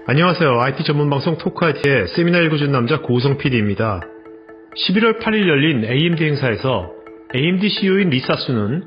안녕하세요. IT 전문 방송 토크IT의 세미나 읽어준 남자 고우성 PD입니다. 11월 8일 열린 AMD 행사에서 AMD CEO인 리사 수는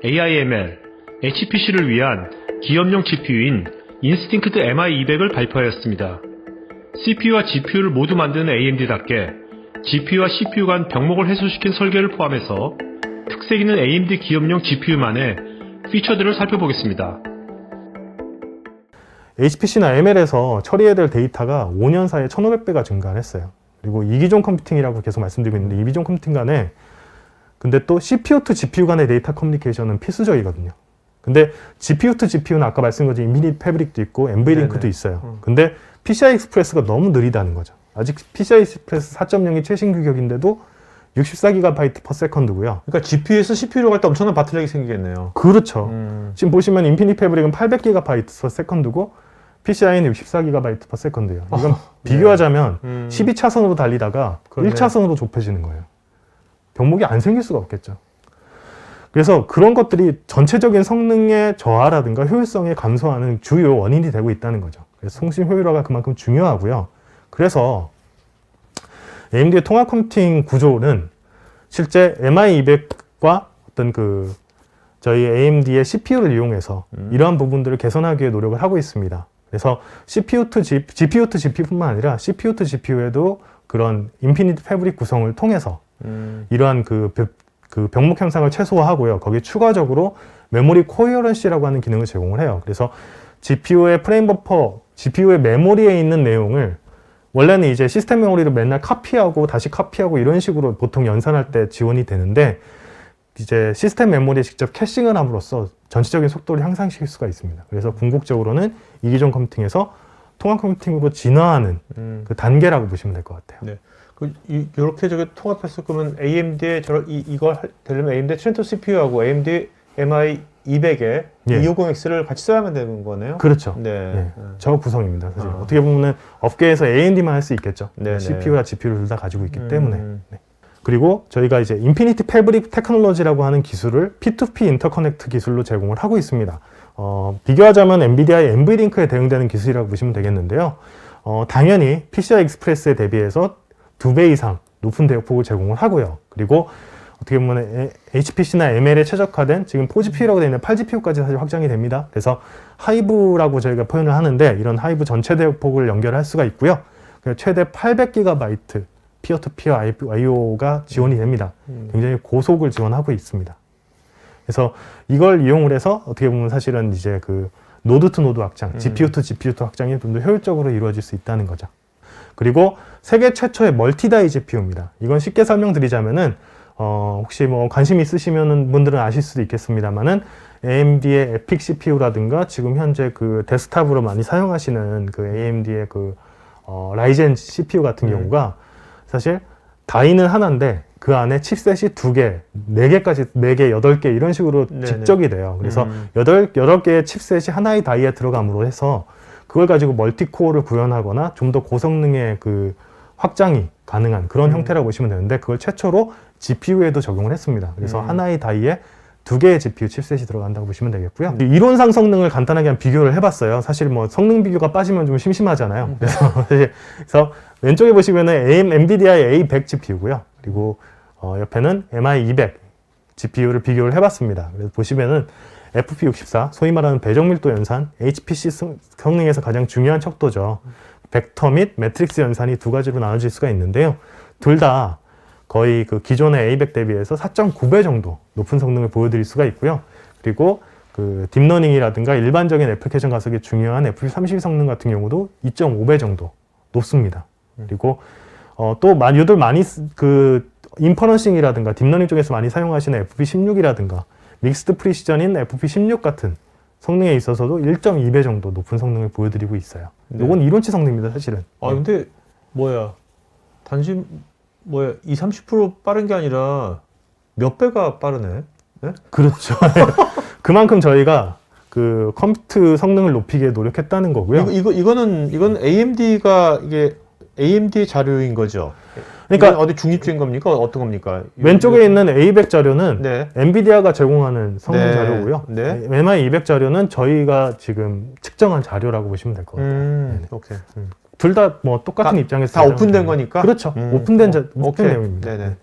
AIML, HPC를 위한 기업용 GPU인 인스팅크트 MI200을 발표하였습니다. CPU와 GPU를 모두 만드는 AMD답게 GPU와 CPU 간 병목을 해소시킨 설계를 포함해서 특색 있는 AMD 기업용 GPU만의 피처들을 살펴보겠습니다. HPC나 ML에서 처리해야 될 데이터가 5년 사이에 1500배가 증가했어요. 그리고 이기종 컴퓨팅이라고 계속 말씀드리고 있는데, 이기종 컴퓨팅 간에 근데 또 CPU to GPU 간의 데이터 커뮤니케이션은 필수적이거든요. 근데 GPU to GPU는 아까 말씀드린 것처럼 인피니티 패브릭도 있고 NVLink도 있어요. 근데 PCI 익스프레스가 너무 느리다는 거죠. 아직 PCI 익스프레스 4.0이 최신 규격인데도 64GB/s고요. 그러니까 GPU에서 CPU로 갈 때 엄청난 바틀렉이 생기겠네요. 그렇죠. 지금 보시면 인피니티 패브릭은 800GB/s고 PCI는 64GB/s예요. 이건 비교하자면 12차선으로 달리다가 그러네. 1차선으로 좁혀지는 거예요. 병목이 안 생길 수가 없겠죠. 그래서 그런 것들이 전체적인 성능의 저하라든가 효율성에 감소하는 주요 원인이 되고 있다는 거죠. 그래서 통신 효율화가 그만큼 중요하고요. 그래서 AMD의 통합 컴퓨팅 구조는 실제 MI200과 어떤 저희 AMD의 CPU를 이용해서 이러한 부분들을 개선하기 위해 노력을 하고 있습니다. 그래서 GPU to GPU뿐만 아니라 CPU to GPU에도 그런 인피니티 패브릭 구성을 통해서 이러한 그 병목 현상을 최소화하고요. 거기에 추가적으로 메모리 코헤런시라고 하는 기능을 제공을 해요. 그래서 GPU의 프레임 버퍼, GPU의 메모리에 있는 내용을 원래는 이제 시스템 메모리를 맨날 카피하고 다시 카피하고 이런 식으로 보통 연산할 때 지원이 되는데, 이제 시스템 메모리에 직접 캐싱을 함으로써 전체적인 속도를 향상시킬 수가 있습니다. 그래서 궁극적으로는 이기종 컴퓨팅에서 통합 컴퓨팅으로 진화하는 그 단계라고 보시면 될 것 같아요. 네. 이렇게 저게 통합했을 거면 AMD의 이걸 되려면 AMD 트렌토 CPU하고 AMD MI200에 예. 250X를 같이 써야만 되는 거네요. 그렇죠. 네. 네. 저 구성입니다. 사실 어떻게 보면 업계에서 AMD만 할 수 있겠죠. 네네. CPU와 GPU를 둘 다 가지고 있기 때문에. 네. 그리고 저희가 이제 인피니티 패브릭 테크놀로지라고 하는 기술을 P2P 인터커넥트 기술로 제공을 하고 있습니다. 비교하자면 엔비디아의 NVLink에 대응되는 기술이라고 보시면 되겠는데요. 당연히 PCI 익스프레스에 대비해서 2배 이상 높은 대역폭을 제공을 하고요. 그리고 어떻게 보면 HPC나 ML에 최적화된 지금 4GPU라고 되어 있는 8GPU까지 사실 확장이 됩니다. 그래서 하이브라고 저희가 표현을 하는데, 이런 하이브 전체 대역폭을 연결할 수가 있고요. 최대 800GB 피어투피어 IO가 지원이 됩니다. 굉장히 고속을 지원하고 있습니다. 그래서 이걸 이용을 해서 어떻게 보면 사실은 이제 노드 투 노드 확장, GPU 투 GPU 투 확장이 좀 더 효율적으로 이루어질 수 있다는 거죠. 그리고 세계 최초의 멀티다이 GPU입니다. 이건 쉽게 설명드리자면은 혹시 뭐 관심 있으시면 분들은 아실 수도 있겠습니다만은 AMD의 에픽 CPU라든가 지금 현재 데스크탑으로 많이 사용하시는 AMD의 라이젠 CPU 같은 경우가 사실 다이는 하나인데 그 안에 칩셋이 2개, 4개까지, 4개, 8개 이런 식으로 네네. 집적이 돼요. 그래서 8개의 칩셋이 하나의 다이에 들어감으로 해서 그걸 가지고 멀티코어를 구현하거나 좀 더 고성능의 확장이 가능한 그런 형태라고 보시면 되는데, 그걸 최초로 GPU에도 적용을 했습니다. 그래서 하나의 다이에 2개의 GPU 칩셋이 들어간다고 보시면 되겠고요. 이론상 성능을 간단하게 한 비교를 해봤어요. 사실 뭐 성능 비교가 빠지면 좀 심심하잖아요. 그래서 왼쪽에 보시면은 엔비디아의 A100 GPU고요. 그리고 옆에는 MI200 GPU를 비교를 해봤습니다. 그래서 보시면은 FP64, 소위 말하는 배정밀도 연산, HPC 성능에서 가장 중요한 척도죠. 벡터 및 매트릭스 연산이 두 가지로 나눠질 수가 있는데요. 둘 다 거의 기존의 A100 대비해서 4.9배 정도 높은 성능을 보여드릴 수가 있고요. 그리고 딥러닝이라든가 일반적인 애플리케이션 가속이 중요한 FP32 성능 같은 경우도 2.5배 정도 높습니다. 그리고 또 요들 많이 인퍼런싱이라든가 딥러닝 쪽에서 많이 사용하시는 FP16이라든가 믹스드 프리시전인 FP16 같은 성능에 있어서도 1.2배 정도 높은 성능을 보여드리고 있어요. 이건 이론치 성능입니다, 사실은. 근데 단지 20, 30% 빠른 게 아니라 몇 배가 빠르네? 네? 그렇죠. 그만큼 저희가 컴퓨트 성능을 높이게 노력했다는 거고요. 이건 AMD가 이게 AMD 자료인 거죠. 그러니까 이건 어디 중립적인 겁니까? 어떤 겁니까? 왼쪽에 있는 A100 자료는 네. 엔비디아가 제공하는 성능 네. 자료고요. 네. MI200 자료는 저희가 지금 측정한 자료라고 보시면 될 것 같아요. 오케이. 둘 다 뭐 똑같은 입장에서 다 오픈된 거니까? 그렇죠. 오픈된 오픈 오케이. 내용입니다. 네네.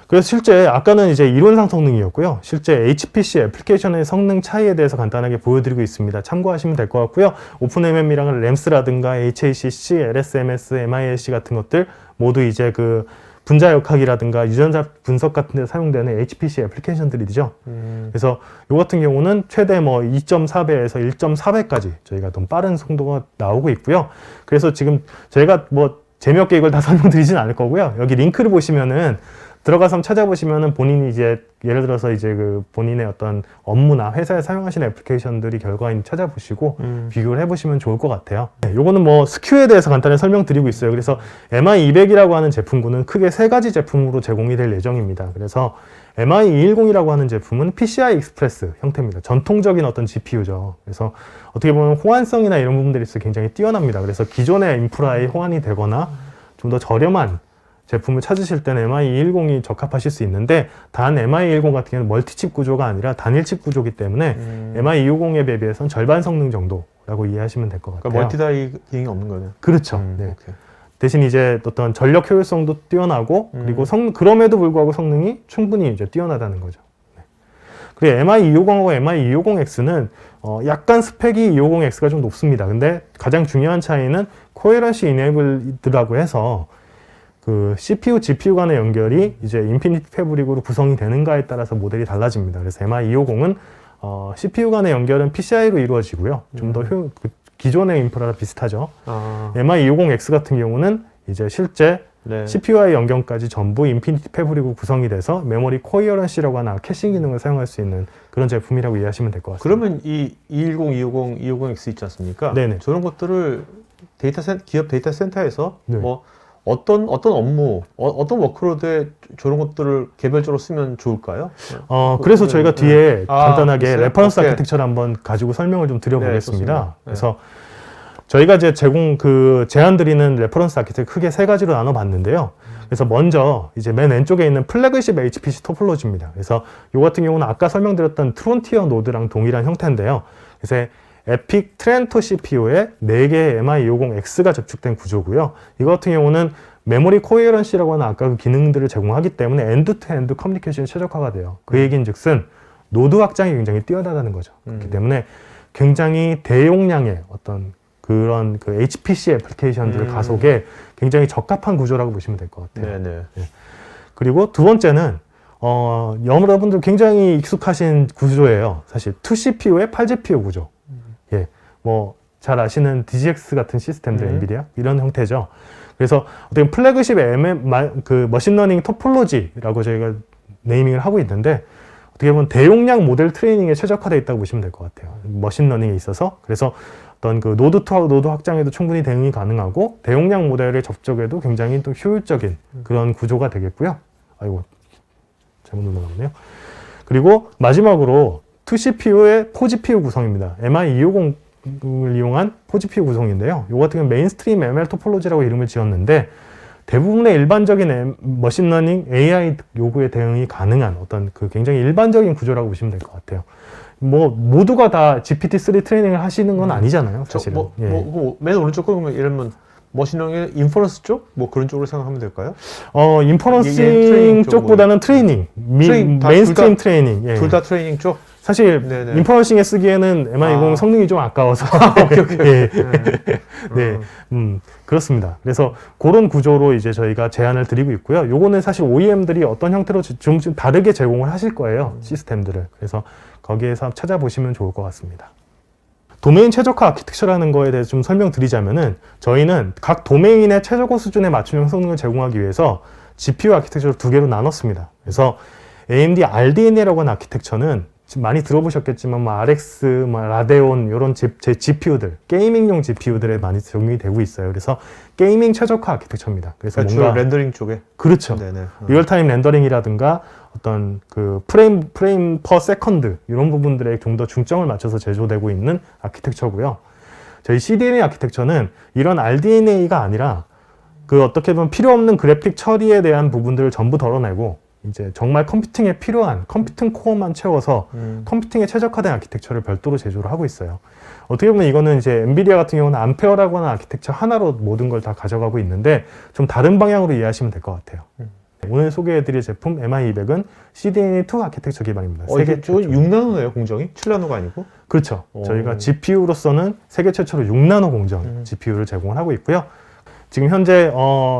그래서 실제 아까는 이제 이론상 성능이었고요. 실제 HPC 애플리케이션의 성능 차이에 대해서 간단하게 보여드리고 있습니다. 참고하시면 될 것 같고요. 오픈MM이랑 램스라든가 HACC, LSMS, MISC 같은 것들 모두 이제 그 분자 역학이라든가 유전자 분석 같은 데 사용되는 HPC 애플리케이션들이죠. 그래서 요 같은 경우는 최대 뭐 2.4배에서 1.4배까지 저희가 좀 빠른 속도가 나오고 있고요. 그래서 지금 저희가 뭐 재미없게 이걸 다 설명드리진 않을 거고요. 여기 링크를 보시면은 들어가서 찾아보시면은 본인이 이제 예를 들어서 이제 그 본인의 어떤 업무나 회사에 사용하시는 애플리케이션들이 결과인 찾아보시고 비교를 해보시면 좋을 것 같아요. 네, 요거는 뭐 스큐에 대해서 간단히 설명드리고 있어요. 그래서 MI200이라고 하는 제품군은 크게 세 가지 제품으로 제공이 될 예정입니다. 그래서 MI210이라고 하는 제품은 PCI 익스프레스 형태입니다. 전통적인 어떤 GPU죠. 그래서 어떻게 보면 호환성이나 이런 부분들이 있어 굉장히 뛰어납니다. 그래서 기존의 인프라에 호환이 되거나 좀 더 저렴한 제품을 찾으실 때는 MI210이 적합하실 수 있는데 단 MI210 같은 경우는 멀티칩 구조가 아니라 단일칩 구조이기 때문에 MI250에 비해서는 절반 성능 정도라고 이해하시면 될 것 같아요. 그러니까 멀티다이잉이 없는 거네요. 그렇죠. 네. 오케이. 대신 이제 어떤 전력 효율성도 뛰어나고 그리고 그럼에도 불구하고 성능이 충분히 이제 뛰어나다는 거죠. 네. 그리고 MI250하고 MI250X는 약간 스펙이 250X가 좀 높습니다. 근데 가장 중요한 차이는 코헤런시 이네이블드라고 해서 그 CPU, GPU 간의 연결이 이제 인피니티 패브릭으로 구성이 되는가에 따라서 모델이 달라집니다. 그래서 MI250은 CPU 간의 연결은 PCI로 이루어지고요. 좀 더 기존의 인프라랑 비슷하죠. MI250X 같은 경우는 이제 실제 네. CPU와의 연결까지 전부 인피니티 패브릭으로 구성이 돼서 메모리 코헤런시라고 하는 캐싱 기능을 사용할 수 있는 그런 제품이라고 이해하시면 될 것 같습니다. 그러면 이 210, 250, 250X 있지 않습니까? 네네. 저런 것들을 기업 데이터 센터에서 네. 뭐 어떤 업무, 어떤 워크로드에 저런 것들을 개별적으로 쓰면 좋을까요? 그래서 저희가 뒤에 간단하게 있어요? 레퍼런스 오케이. 아키텍처를 한번 가지고 설명을 좀 드려보겠습니다. 네, 좋습니다. 그래서 저희가 이제 제안 드리는 레퍼런스 아키텍처 크게 세 가지로 나눠봤는데요. 그래서 먼저 이제 맨 왼쪽에 있는 플래그십 HPC 토폴로지입니다. 그래서 이 같은 경우는 아까 설명드렸던 트론티어 노드랑 동일한 형태인데요. 그래서 에픽 트렌토 CPU에 4개의 MI250X가 접촉된 구조고요. 이거 같은 경우는 메모리 코헤런시라고 하는 아까 그 기능들을 제공하기 때문에 엔드-투-엔드 커뮤니케이션이 최적화가 돼요. 그 얘기인 즉슨 노드 확장이 굉장히 뛰어나다는 거죠. 그렇기 때문에 굉장히 대용량의 어떤 그런 그 HPC 애플리케이션들 가속에 굉장히 적합한 구조라고 보시면 될 것 같아요. 네네. 그리고 두 번째는 여러분들 굉장히 익숙하신 구조예요. 사실 2CPU의 8GPU 구조. 예, 뭐 잘 아시는 DGX 같은 시스템들 엔비디아 이런 형태죠. 그래서 어떻게 플래그십 그 머신러닝 토폴로지라고 저희가 네이밍을 하고 있는데 어떻게 보면 대용량 모델 트레이닝에 최적화되어 있다고 보시면 될 것 같아요. 머신러닝에 있어서. 그래서 어떤 그 노드2 노드 확장에도 충분히 대응이 가능하고 대용량 모델의 접촉에도 굉장히 또 효율적인 그런 구조가 되겠고요. 아이고 잘못 눌러놨네요. 그리고 마지막으로 2CPU의 4GPU 구성입니다. MI250을 이용한 4GPU 구성인데요. 이 같은 경우는 메인스트림 ML 토폴로지라고 이름을 지었는데 대부분의 일반적인 머신러닝 AI 요구에 대응이 가능한 어떤 그 굉장히 일반적인 구조라고 보시면 될 것 같아요. 뭐 모두가 다 GPT-3 트레이닝을 하시는 건 아니잖아요, 사실은. 맨 오른쪽 거 보면 이러면 머신러닝의 인퍼런스 쪽? 뭐 그런 쪽으로 생각하면 될까요? 인퍼런싱 트레이닝 쪽보다는 트레이닝, 메인스트림 트레이닝. 예. 둘 다 트레이닝 쪽? 사실 네네. 인퍼런싱에 쓰기에는 MI250 성능이 좀 아까워서 오케이. 예. 네, 그렇습니다. 그래서 그런 구조로 이제 저희가 제안을 드리고 있고요. 요거는 사실 OEM들이 어떤 형태로 좀 다르게 제공을 하실 거예요, 시스템들을. 그래서 거기에서 찾아보시면 좋을 것 같습니다. 도메인 최적화 아키텍처라는 거에 대해서 좀 설명드리자면은 저희는 각 도메인의 최저고 수준의 맞춤형 성능을 제공하기 위해서 GPU 아키텍처를 두 개로 나눴습니다. 그래서 AMD RDNA라고 하는 아키텍처는 지금 많이 들어보셨겠지만 뭐 RX, 뭐 라데온 이런 제 GPU들, 게이밍용 GPU들에 많이 적용이 되고 있어요. 그래서 게이밍 최적화 아키텍처입니다. 그래서 그러니까 뭔가 주로 렌더링 쪽에. 그렇죠. 네네. 리얼타임 렌더링이라든가 어떤 그 프레임 퍼 세컨드 이런 부분들에 좀 더 중점을 맞춰서 제조되고 있는 아키텍처고요. 저희 CDNA 아키텍처는 이런 RDNA가 아니라 그 어떻게 보면 필요 없는 그래픽 처리에 대한 부분들을 전부 덜어내고 이제 정말 컴퓨팅에 필요한 컴퓨팅 코어만 채워서 컴퓨팅에 최적화된 아키텍처를 별도로 제조를 하고 있어요. 어떻게 보면 이거는 이제 엔비디아 같은 경우는 암페어라고 하는 아키텍처 하나로 모든 걸 다 가져가고 있는데 좀 다른 방향으로 이해하시면 될 것 같아요. 오늘 소개해드릴 제품 MI200은 CDNA2 아키텍처 기반입니다. 이게 6나노네요, 공정이? 7나노가 아니고? 그렇죠. 오. 저희가 GPU로서는 세계 최초로 6나노 공정 GPU를 제공을 하고 있고요. 지금 현재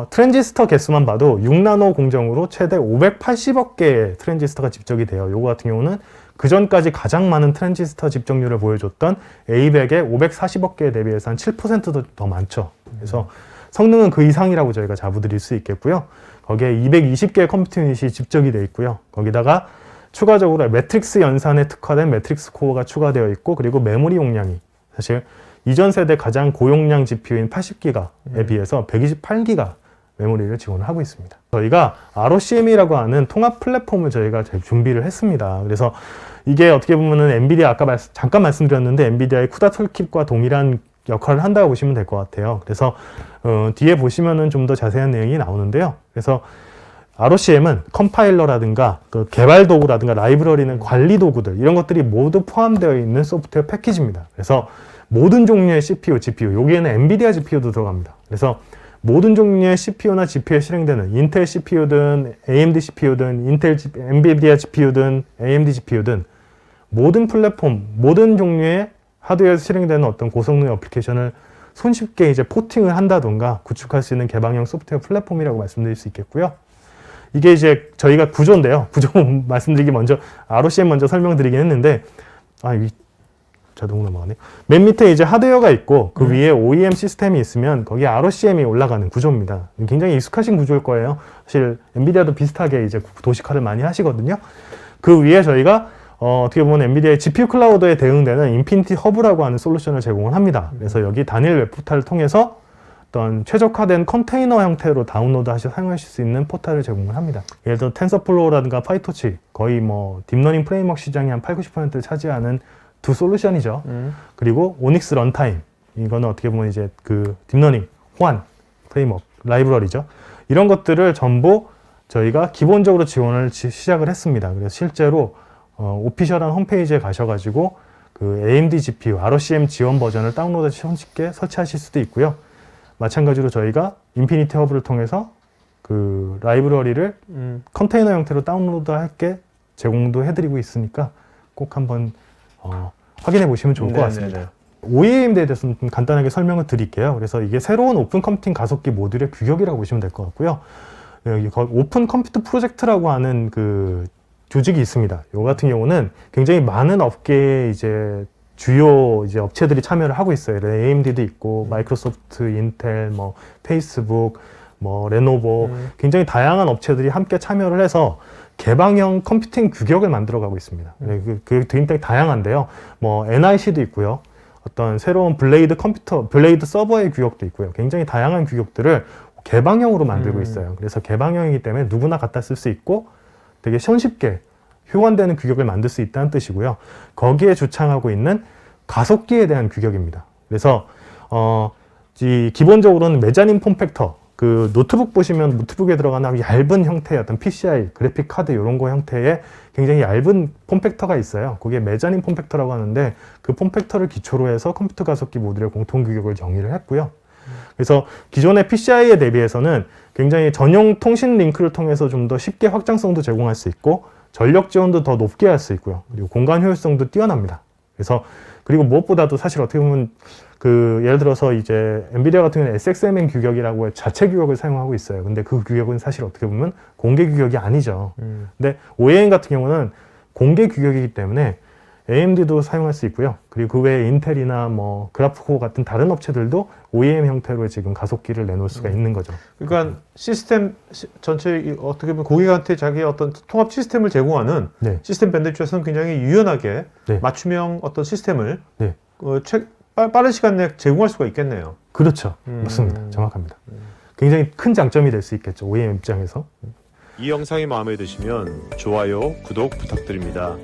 트랜지스터 개수만 봐도 6나노 공정으로 최대 580억 개의 트랜지스터가 집적이 돼요. 요거 같은 경우는 그 전까지 가장 많은 트랜지스터 집적률을 보여줬던 A100의 540억 개에 대비해서 한 7%도 더 많죠. 그래서 성능은 그 이상이라고 저희가 자부드릴 수 있겠고요. 거기에 220개의 컴퓨터 유닛이 집적이 되어 있고요. 거기다가 추가적으로 매트릭스 연산에 특화된 매트릭스 코어가 추가되어 있고, 그리고 메모리 용량이 사실 이전 세대 가장 고용량 GPU인 80기가에 비해서 128기가 메모리를 지원을 하고 있습니다. 저희가 ROCm이라고 하는 통합 플랫폼을 저희가 준비를 했습니다. 그래서 이게 어떻게 보면은 엔비디아 아까 잠깐 말씀드렸는데 엔비디아의 쿠다 툴킷과 동일한 역할을 한다고 보시면 될 것 같아요. 그래서 뒤에 보시면은 좀 더 자세한 내용이 나오는데요. 그래서 ROCm은 컴파일러라든가 그 개발 도구라든가 라이브러리는 관리 도구들 이런 것들이 모두 포함되어 있는 소프트웨어 패키지입니다. 그래서 모든 종류의 CPU, GPU, 여기에는 엔비디아 GPU도 들어갑니다. 그래서 모든 종류의 CPU나 GPU에 실행되는 인텔 CPU든 AMD CPU든 엔비디아 GPU든 AMD GPU든 모든 플랫폼, 모든 종류의 하드웨어에서 실행되는 어떤 고성능 어플리케이션을 손쉽게 이제 포팅을 한다던가 구축할 수 있는 개방형 소프트웨어 플랫폼이라고 말씀드릴 수 있겠고요. 이게 이제 저희가 구조인데요. 구조 말씀드리기 먼저 ROCm 먼저 설명드리긴 했는데 자동 넘어가네. 맨 밑에 이제 하드웨어가 있고 그 위에 OEM 시스템이 있으면 거기에 ROCm이 올라가는 구조입니다. 굉장히 익숙하신 구조일 거예요. 사실 엔비디아도 비슷하게 이제 도식화를 많이 하시거든요. 그 위에 저희가 어떻게 보면 엔비디아의 GPU 클라우드에 대응되는 인피니티 허브라고 하는 솔루션을 제공을 합니다. 그래서 여기 단일 웹포탈을 통해서 어떤 최적화된 컨테이너 형태로 다운로드 하셔서 사용하실 수 있는 포탈을 제공을 합니다. 예를 들어 텐서플로우라든가 파이토치 거의 뭐 딥러닝 프레임워크 시장이 한 80~90%를 차지하는 두 솔루션이죠. 그리고 오닉스 런타임 이거는 어떻게 보면 이제 그 딥러닝 호환 프레임워크 라이브러리죠. 이런 것들을 전부 저희가 기본적으로 지원을 시작을 했습니다. 그래서 실제로 오피셜한 홈페이지에 가셔가지고 그 AMD GPU ROCm 지원 버전을 다운로드해서 손쉽게 설치하실 수도 있고요. 마찬가지로 저희가 인피니티 허브를 통해서 그 라이브러리를 컨테이너 형태로 다운로드할게 제공도 해드리고 있으니까 꼭 한번 확인해 보시면 좋을 것 같습니다. OEM에 대해서는 좀 간단하게 설명을 드릴게요. 그래서 이게 새로운 오픈 컴퓨팅 가속기 모듈의 규격이라고 보시면 될 것 같고요. 여기 오픈 컴퓨터 프로젝트라고 하는 그 조직이 있습니다. 이 같은 경우는 굉장히 많은 업계에 이제 주요 이제 업체들이 참여를 하고 있어요. AMD도 있고 마이크로소프트, 인텔, 뭐 페이스북, 뭐 레노버 굉장히 다양한 업체들이 함께 참여를 해서 개방형 컴퓨팅 규격을 만들어가고 있습니다. 그 굉장히 다양한데요. 뭐 NIC도 있고요. 어떤 새로운 블레이드 서버의 규격도 있고요. 굉장히 다양한 규격들을 개방형으로 만들고 있어요. 그래서 개방형이기 때문에 누구나 갖다 쓸 수 있고 되게 손쉽게 효원되는 규격을 만들 수 있다는 뜻이고요. 거기에 주창하고 있는 가속기에 대한 규격입니다. 그래서 기본적으로는 메자닌 폼팩터 그 노트북 보시면 노트북에 들어가는 얇은 형태의 어떤 PCI 그래픽 카드 이런 거 형태의 굉장히 얇은 폼팩터가 있어요. 그게 메자닌 폼팩터라고 하는데 그 폼팩터를 기초로 해서 컴퓨터 가속기 모듈의 공통 규격을 정의를 했고요. 그래서 기존의 PCI에 대비해서는 굉장히 전용 통신 링크를 통해서 좀 더 쉽게 확장성도 제공할 수 있고 전력 지원도 더 높게 할 수 있고요. 그리고 공간 효율성도 뛰어납니다. 그래서 그리고 무엇보다도 사실 어떻게 보면 그 예를 들어서 이제 엔비디아 같은 경우는 SXMN 규격이라고 자체 규격을 사용하고 있어요. 근데 그 규격은 사실 어떻게 보면 공개 규격이 아니죠. 근데 OEM 같은 경우는 공개 규격이기 때문에 AMD도 사용할 수 있고요. 그리고 그 외에 인텔이나 뭐 그래프코 같은 다른 업체들도 OEM 형태로 지금 가속기를 내놓을 수가 있는 거죠. 그러니까 시스템 전체 어떻게 보면 고객한테 자기의 어떤 통합 시스템을 제공하는 시스템 밴드 입장에서는 굉장히 유연하게 맞춤형 어떤 시스템을 빠른 시간 내에 제공할 수가 있겠네요. 그렇죠. 맞습니다. 정확합니다. 굉장히 큰 장점이 될 수 있겠죠. OEM 입장에서. 이 영상이 마음에 드시면 좋아요, 구독 부탁드립니다.